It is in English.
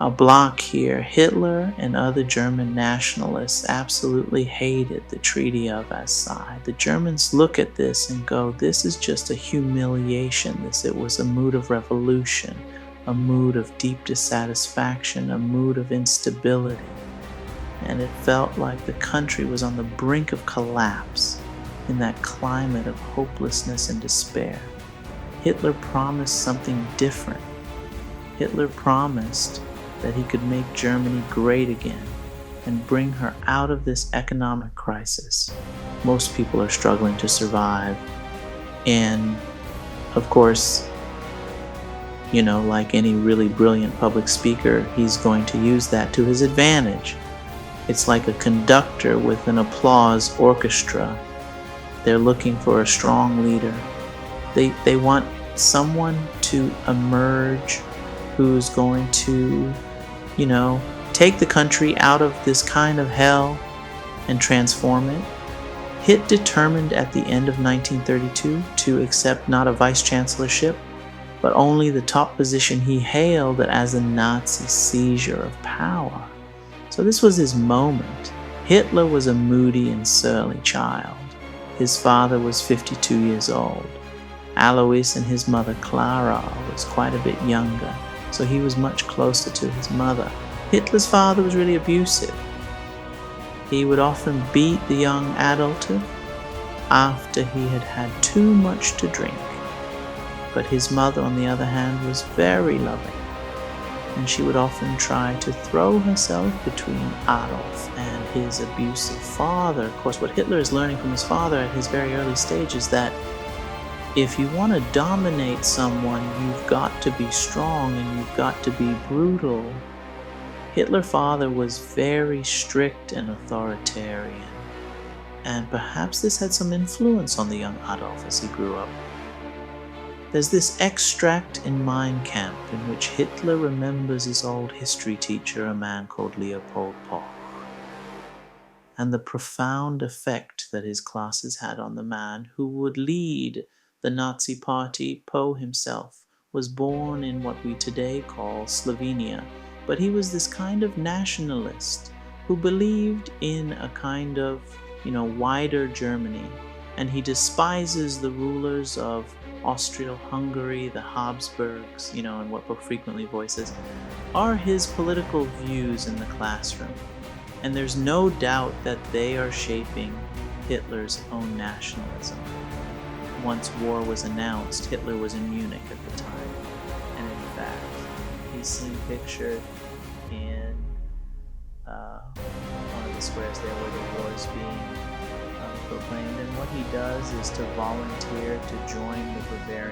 I'll block here. Hitler and other German nationalists absolutely hated the Treaty of Versailles. The Germans look at this and go, this is just a humiliation. It was a mood of revolution, a mood of deep dissatisfaction, a mood of instability. And it felt like the country was on the brink of collapse in that climate of hopelessness and despair. Hitler promised something different. Hitler promised that he could make Germany great again and bring her out of this economic crisis. Most people are struggling to survive. And of course, like any really brilliant public speaker, he's going to use that to his advantage. It's like a conductor with an applause orchestra. They're looking for a strong leader. They want someone to emerge who's going to take the country out of this kind of hell and transform it. Hitt determined at the end of 1932 to accept not a vice chancellorship, but only the top position he hailed as a Nazi seizure of power. So this was his moment. Hitler was a moody and surly child. His father was 52 years old. Alois and his mother Clara was quite a bit younger, so he was much closer to his mother. Hitler's father was really abusive. He would often beat the young Adolf after he had had too much to drink. But his mother, on the other hand, was very loving, and she would often try to throw herself between Adolf and his abusive father. Of course, what Hitler is learning from his father at his very early stage is that if you want to dominate someone, you've got to be strong and you've got to be brutal. Hitler's father was very strict and authoritarian, and perhaps this had some influence on the young Adolf as he grew up. There's this extract in Mein Kampf in which Hitler remembers his old history teacher, a man called Leopold Koch, and the profound effect that his classes had on the man who would lead the Nazi Party. Poe himself was born in what we today call Slovenia, but he was this kind of nationalist who believed in a kind of, wider Germany, and he despises the rulers of Austria-Hungary, the Habsburgs, and what Poe frequently voices are his political views in the classroom. And there's no doubt that they are shaping Hitler's own nationalism. Once war was announced, Hitler was in Munich at the time, and in fact, he's seen pictured in one of the squares there where the war is being proclaimed, and what he does is to volunteer to join the Bavarian